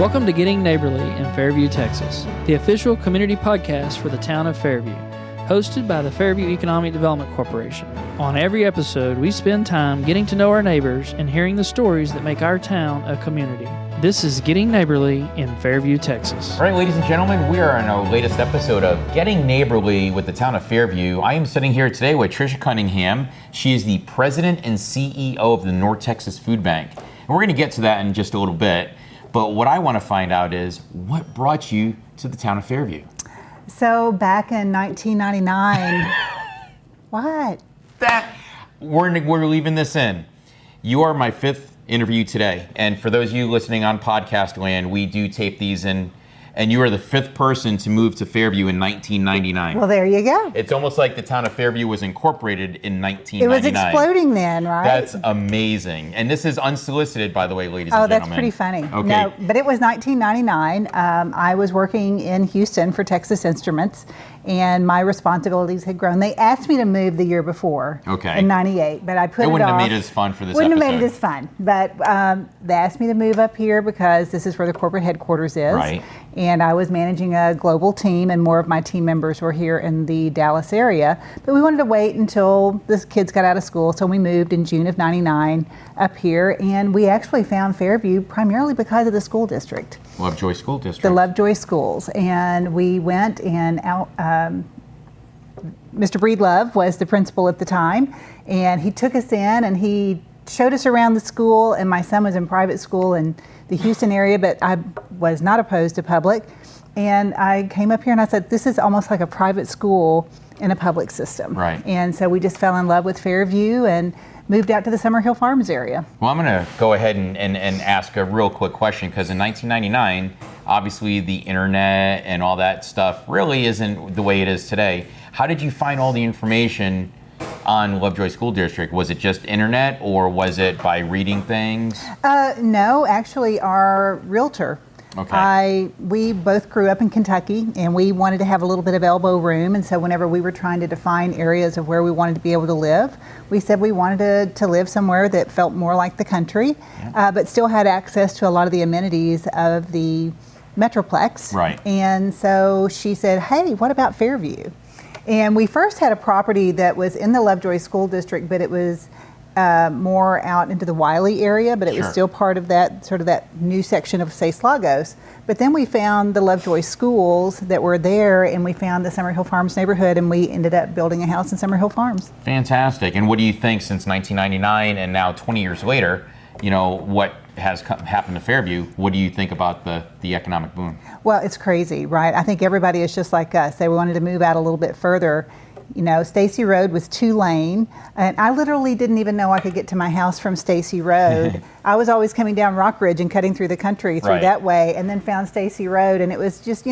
Welcome to Getting Neighborly in Fairview, Texas, the official community podcast for the town of Fairview, hosted by the Fairview Economic Development Corporation. On every episode, we spend time getting to know our neighbors and hearing the stories that make our town a community. This is Getting Neighborly in Fairview, Texas. All right, ladies and gentlemen, we are in our latest episode of Getting Neighborly with the town of Fairview. I am sitting here today with Trisha Cunningham. She is the president and CEO of the North Texas Food Bank. And we're going to get to that in just a little bit. But what I want to find out is what brought you to the town of Fairview? So back in 1999, what? We're leaving this in. You are my fifth interview today. And for those of you listening on podcast land, we do tape these in. And you are the fifth person to move to Fairview in 1999. Well, there you go. It's almost like the town of Fairview was incorporated in 1999. It was exploding then, right? That's amazing. And this is unsolicited, by the way, ladies and gentlemen. Oh, that's pretty funny. Okay. No, but it was 1999. I was working in Houston for Texas Instruments, and my responsibilities had grown. They asked me to move the year before, in 98, but I put it off. It wouldn't have made it as fun for this Wouldn't episode. have made it as fun. But they asked me to move up here because this is where the corporate headquarters is. Right. And I was managing a global team, and more of my team members were here in the Dallas area. But we wanted to wait until the kids got out of school, so we moved in June of 99 up here, and we actually found Fairview primarily because of the school district. Lovejoy School District. The Lovejoy schools. And we went and Mr. Breedlove was the principal at the time, and he took us in and he showed us around the school, and my son was in private school in the Houston area, but I was not opposed to public. And I came up here and I said, this is almost like a private school in a public system. Right. And so we just fell in love with Fairview and moved out to the Summerhill Farms area. Well, I'm going to go ahead and ask a real quick question, because in 1999, obviously the internet and all that stuff really isn't the way it is today. How did you find all the information on Lovejoy School District? Was it just internet, or was it by reading things? No, actually our realtor. Okay. We both grew up in Kentucky, and we wanted to have a little bit of elbow room, and so whenever we were trying to define areas of where we wanted to be able to live, we said we wanted to live somewhere that felt more like the country, but still had access to a lot of the amenities of the Metroplex. Right. And so she said, hey, what about Fairview? And we first had a property that was in the Lovejoy School District, but it was more out into the Wiley area, but it was still part of that sort of that new section of, say, Slagos. But then we found the Lovejoy schools that were there, and we found the Summerhill Farms neighborhood, and we ended up building a house in Summerhill Farms. Fantastic. And what do you think, since 1999 and now 20 years later, what has happened to Fairview? What do you think about the economic boom? Well, it's crazy, right? I think everybody is just like us. They wanted to move out a little bit further. Stacy Road was 2-lane, and I literally didn't even know I could get to my house from Stacy Road. I was always coming down Rock Ridge and cutting through the country through that way, and then found Stacy Road, and it was just,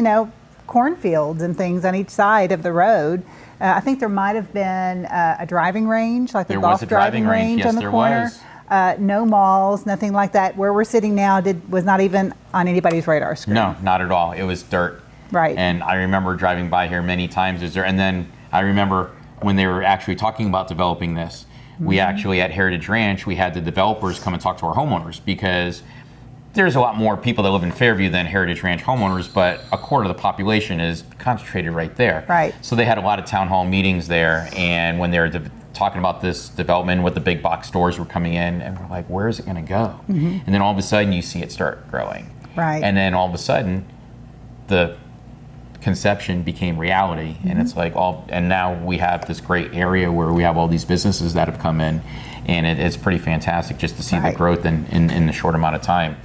cornfields and things on each side of the road. I think there might have been a driving range, like a golf driving range on the corner. No malls, nothing like that. Where we're sitting now was not even on anybody's radar screen. No, not at all. It was dirt. Right. And I remember driving by here many times. And then I remember when they were actually talking about developing this, we actually at Heritage Ranch, we had the developers come and talk to our homeowners, because there's a lot more people that live in Fairview than Heritage Ranch homeowners, but a quarter of the population is concentrated right there. Right. So they had a lot of town hall meetings there, and when they were talking about this development with the big box stores were coming in, and we're like, where is it going to go? And then all of a sudden you see it start growing. Right. And then all of a sudden the conception became reality, and it's like and now we have this great area where we have all these businesses that have come in, and it's pretty fantastic just to see the growth in the short amount of time.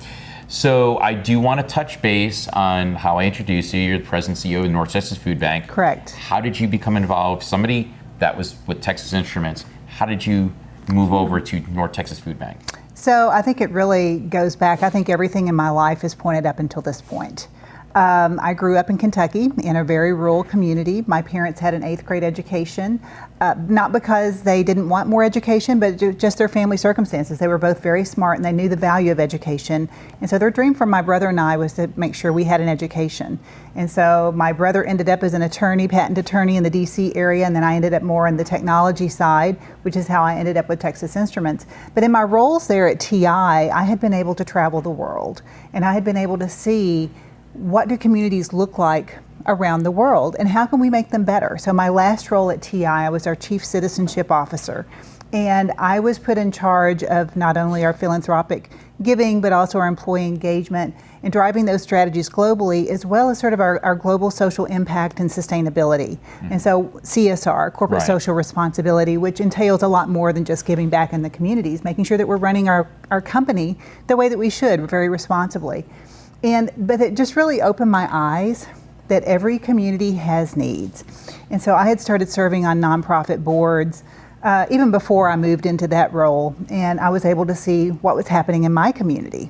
So I do want to touch base on how I introduced you. You're the president and CEO of the North Texas Food Bank. Correct. How did you become involved? Somebody that was with Texas Instruments, how did you move over to North Texas Food Bank? So I think it really goes back. I think everything in my life is pointed up until this point. I grew up in Kentucky in a very rural community. My parents had an 8th grade education, not because they didn't want more education, but just their family circumstances. They were both very smart and they knew the value of education. And so their dream for my brother and I was to make sure we had an education. And so my brother ended up as an attorney, patent attorney in the DC area, and then I ended up more on the technology side, which is how I ended up with Texas Instruments. But in my roles there at TI, I had been able to travel the world, and I had been able to see what do communities look like around the world and how can we make them better. So my last role at TI, I was our Chief Citizenship Officer, and I was put in charge of not only our philanthropic giving but also our employee engagement and driving those strategies globally, as well as sort of our global social impact and sustainability. And so CSR, corporate social responsibility, which entails a lot more than just giving back in the communities, making sure that we're running our company the way that we should, very responsibly. But it just really opened my eyes that every community has needs. And so I had started serving on nonprofit boards even before I moved into that role, and I was able to see what was happening in my community.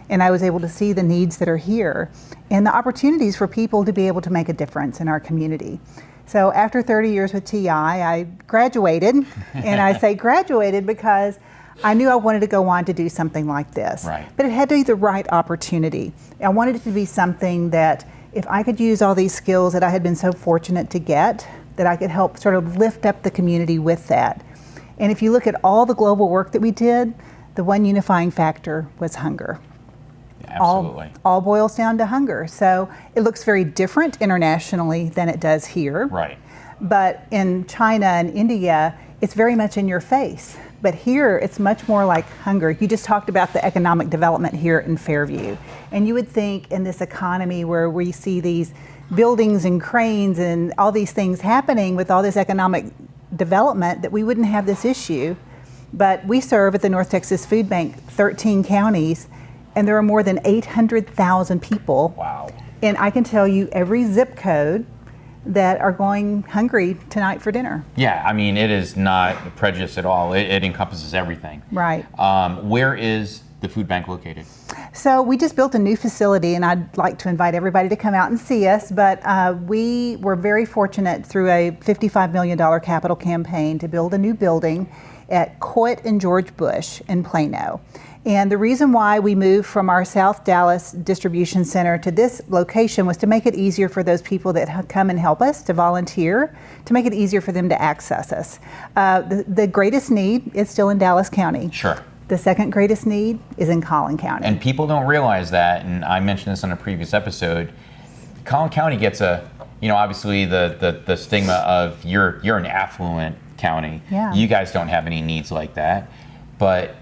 And I was able to see the needs that are here and the opportunities for people to be able to make a difference in our community. So after 30 years with TI, I graduated, and I say graduated because I knew I wanted to go on to do something like this. Right. But it had to be the right opportunity. I wanted it to be something that if I could use all these skills that I had been so fortunate to get, that I could help sort of lift up the community with that. And if you look at all the global work that we did, the one unifying factor was hunger. Absolutely. All boils down to hunger. So it looks very different internationally than it does here. Right. But in China and India, it's very much in your face. But here, it's much more like hunger. You just talked about the economic development here in Fairview. And you would think in this economy where we see these buildings and cranes and all these things happening with all this economic development that we wouldn't have this issue. But we serve at the North Texas Food Bank 13 counties, and there are more than 800,000 people. Wow. And I can tell you every zip code that are going hungry tonight for dinner. Yeah, I mean, it is not prejudice at all. It encompasses everything. Right. Where is the food bank located? So we just built a new facility, and I'd like to invite everybody to come out and see us, but we were very fortunate through a $55 million capital campaign to build a new building at Coit and George Bush in Plano. And the reason why we moved from our South Dallas distribution center to this location was to make it easier for those people that come and help us to volunteer, to make it easier for them to access us. The greatest need is still in Dallas County. Sure. The second greatest need is in Collin County. And people don't realize that, and I mentioned this on a previous episode, Collin County gets obviously the stigma of you're an affluent county. Yeah. You guys don't have any needs like that, but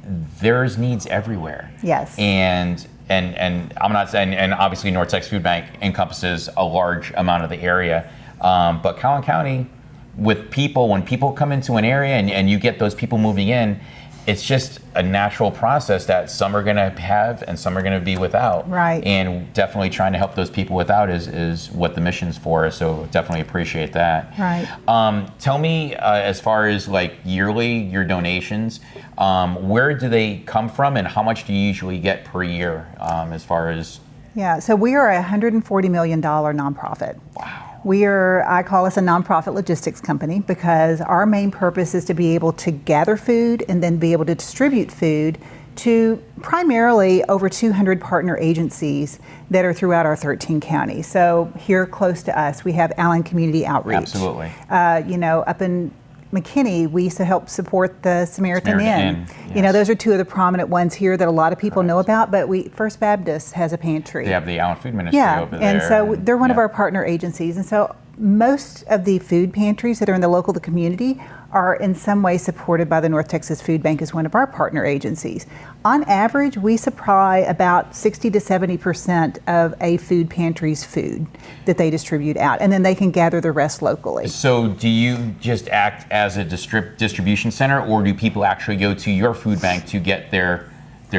there's needs everywhere. Yes. And I'm not saying, and obviously North Texas Food Bank encompasses a large amount of the area, but Collin County, when people come into an area and you get those people moving in, it's just a natural process that some are going to have and some are going to be without. Right. And definitely trying to help those people without is what the mission's for. So definitely appreciate that. Right. Tell me, as far as like yearly, your donations, where do they come from and how much do you usually get per year as far as? Yeah, so we are a $140 million nonprofit. Wow. I call us a nonprofit logistics company because our main purpose is to be able to gather food and then be able to distribute food to primarily over 200 partner agencies that are throughout our 13 counties. So here close to us, we have Allen Community Outreach. Absolutely. Up in McKinney, we used to help support the Samaritan Inn. Yes. Those are two of the prominent ones here that a lot of people know about, but First Baptist has a pantry. They have the Allen Food Ministry over there. And so they're one of our partner agencies. And so most of the food pantries that are in the local community are in some way supported by the North Texas Food Bank as one of our partner agencies. On average, we supply about 60 to 70% of a food pantry's food that they distribute out, and then they can gather the rest locally. So do you just act as a distribution center, or do people actually go to your food bank to get their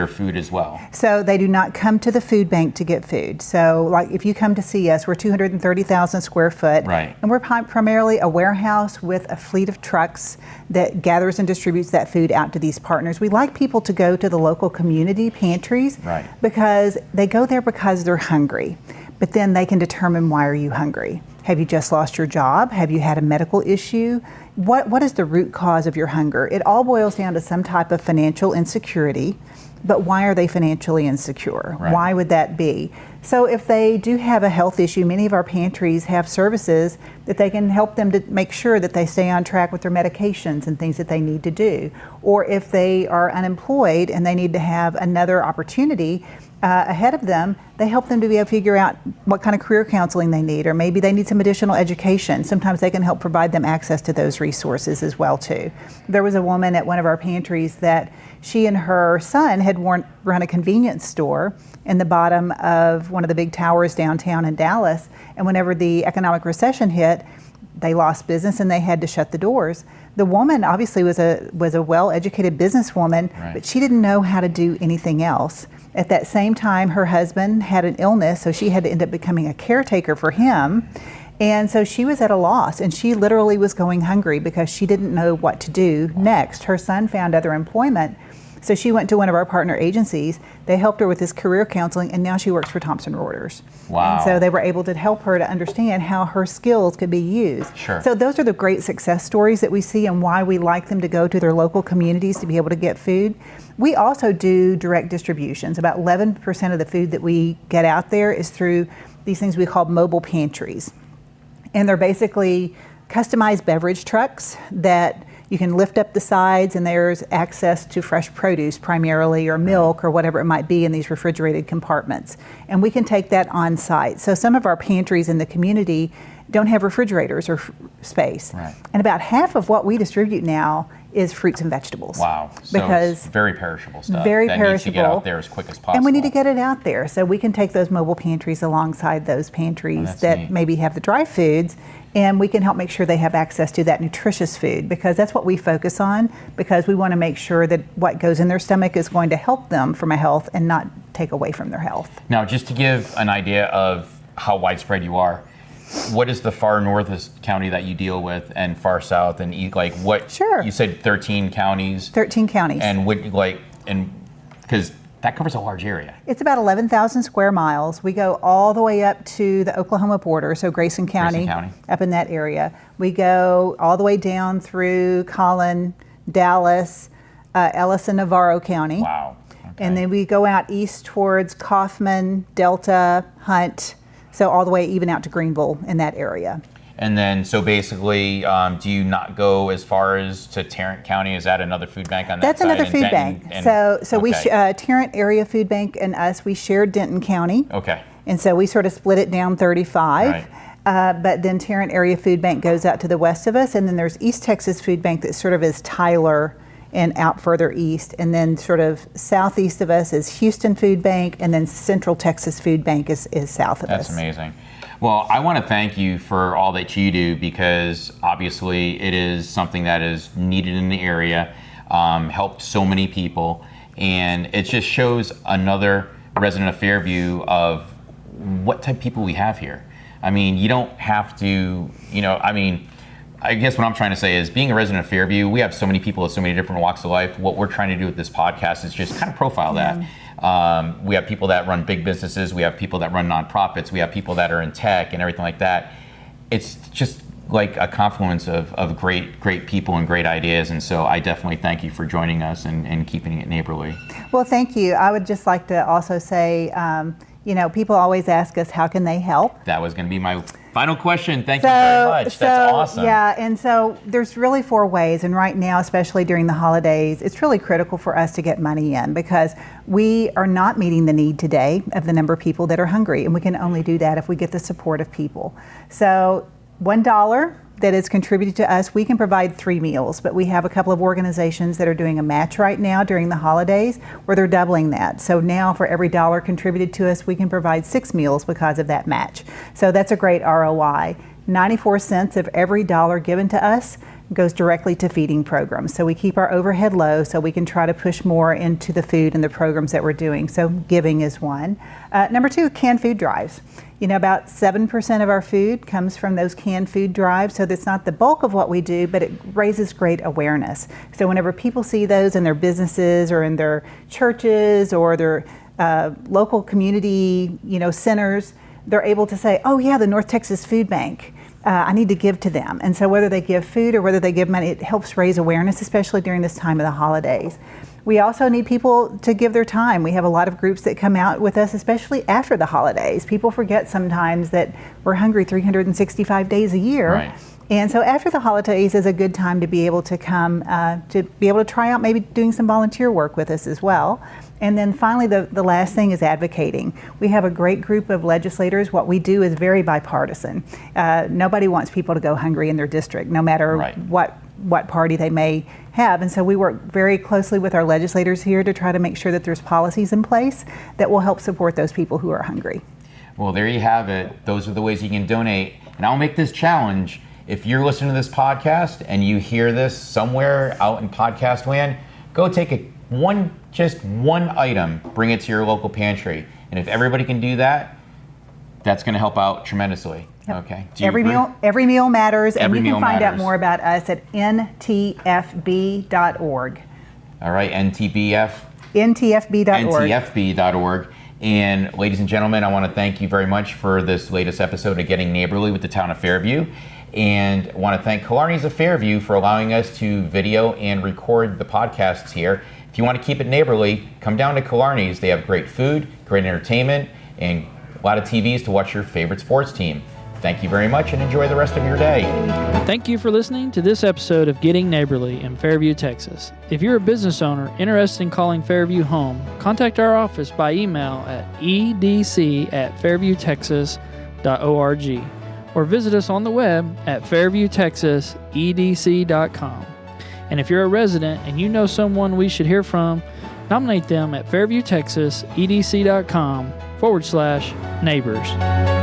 food as well? So they do not come to the food bank to get food. So like if you come to see us, we're 230,000 square foot. Right. And we're primarily a warehouse with a fleet of trucks that gathers and distributes that food out to these partners. We like people to go to the local community pantries. Right. Because they go there because they're hungry. but then they can determine, why are you hungry? Have you just lost your job? Have you had a medical issue? What is the root cause of your hunger? It all boils down to some type of financial insecurity, but why are they financially insecure? Right. Why would that be? So if they do have a health issue, many of our pantries have services that they can help them to make sure that they stay on track with their medications and things that they need to do. Or if they are unemployed and they need to have another opportunity ahead of them, they help them to be able to figure out what kind of career counseling they need, or maybe they need some additional education. Sometimes they can help provide them access to those resources as well too. There was a woman at one of our pantries that she and her son had run a convenience store in the bottom of one of the big towers downtown in Dallas, and whenever the economic recession hit, they lost business and they had to shut the doors. The woman obviously was a well-educated businesswoman, right. but she didn't know how to do anything else. At that same time, her husband had an illness, so she had to end up becoming a caretaker for him. And so she was at a loss, and she literally was going hungry because she didn't know what to do next. Her son found other employment, so she went to one of our partner agencies. They helped her with this career counseling, and now she works for Thomson Reuters. Wow. And so they were able to help her to understand how her skills could be used. Sure. So those are the great success stories that we see, and why we like them to go to their local communities to be able to get food. We also do direct distributions. About 11% of the food that we get out there is through these things we call mobile pantries. And they're basically customized beverage trucks that you can lift up the sides, and there's access to fresh produce primarily, or milk, or whatever it might be, in these refrigerated compartments. And we can take that on site. So some of our pantries in the community don't have refrigerators or space. Right. And about half of what we distribute now is fruits and vegetables. Wow. So because it's very perishable stuff. very that perishable. needs to get out there as quick as possible. And we need to get it out there. So we can take those mobile pantries alongside those pantries that neat. maybe have the dry foods, and we can help make sure they have access to that nutritious food, because that's what we focus on, because we want to make sure that what goes in their stomach is going to help them from a health and not take away from their health. Now, just to give an idea of how widespread you are, what is the far northest county that you deal with, and far south, and like what? Sure. You said 13 counties. 13 counties. And because that covers a large area. It's about 11,000 square miles. We go all the way up to the Oklahoma border, so Grayson County, up in that area. We go all the way down through Collin, Dallas, Ellis and Navarro County. Wow. Okay. And then we go out east towards Kaufman, Delta, Hunt, so all the way even out to Greenville in that area. And then, so basically, do you not go as far as to Tarrant County? Is that another food bank on that That's side? another food bank. So we, Tarrant Area Food Bank and us, we share Denton County. Okay. And so we sort of split it down 35. Right. But then Tarrant Area Food Bank goes out to the west of us, and then there's East Texas Food Bank that sort of is Tyler and out further east. And then sort of southeast of us is Houston Food Bank, and then Central Texas Food Bank is south of us. That's amazing. Well, I want to thank you for all that you do, because obviously it is something that is needed in the area, helped so many people, and it just shows another resident of Fairview of what type of people we have here. I mean, you don't have to, I guess what I'm trying to say is, being a resident of Fairview, we have so many people with so many different walks of life. What we're trying to do with this podcast is just kind of profile that. We have people that run big businesses. We have people that run nonprofits. We have people that are in tech and everything like that. It's just like a confluence of great people and great ideas. And so I definitely thank you for joining us and keeping it neighborly. Well, thank you. I would just like to also say, people always ask us, how can they help? That was going to be my final question. Thank you very much. That's awesome. Yeah, and so there's really 4 ways, and right now, especially during the holidays, it's really critical for us to get money in, because we are not meeting the need today of the number of people that are hungry, and we can only do that if we get the support of people. So $1 that is contributed to us, we can provide 3 meals, but we have a couple of organizations that are doing a match right now during the holidays where they're doubling that. So now for every $1 contributed to us, we can provide 6 meals because of that match. So that's a great ROI. 94 cents of every $1 given to us goes directly to feeding programs. So we keep our overhead low so we can try to push more into the food and the programs that we're doing. So giving is one. Number 2, canned food drives. About 7% of our food comes from those canned food drives. So that's not the bulk of what we do, but it raises great awareness. So whenever people see those in their businesses or in their churches or their local community, centers, they're able to say, oh yeah, the North Texas Food Bank, I need to give to them. And so whether they give food or whether they give money, it helps raise awareness, especially during this time of the holidays. We also need people to give their time. We have a lot of groups that come out with us, especially after the holidays. People forget sometimes that we're hungry 365 days a year. Right. And so after the holidays is a good time to be able to come, to be able to try out maybe doing some volunteer work with us as well. And then finally, the last thing is advocating. We have a great group of legislators. What we do is very bipartisan. Nobody wants people to go hungry in their district, no matter Right. what party they may have. And so we work very closely with our legislators here to try to make sure that there's policies in place that will help support those people who are hungry. Well, there you have it. Those are the ways you can donate. And I'll make this challenge. If you're listening to this podcast and you hear this somewhere out in podcast land, go take just one item, bring it to your local pantry. And if everybody can do that, that's going to help out tremendously. Yep. Okay. Do you Every agree? meal matters, and Every you can meal find out matters. more about us at ntfb.org. All right, ntfb.org. ntfb.org. And ladies and gentlemen, I want to thank you very much for this latest episode of Getting Neighborly with the Town of Fairview. And I want to thank Killarney's of Fairview for allowing us to video and record the podcasts here. If you want to keep it neighborly, come down to Killarney's. They have great food, great entertainment, and a lot of TVs to watch your favorite sports team. Thank you very much and enjoy the rest of your day. Thank you for listening to this episode of Getting Neighborly in Fairview, Texas. If you're a business owner interested in calling Fairview home, contact our office by email at edc@fairviewtexas.org or visit us on the web at fairviewtexasedc.com. And if you're a resident and you know someone we should hear from, nominate them at fairviewtexasedc.com/neighbors.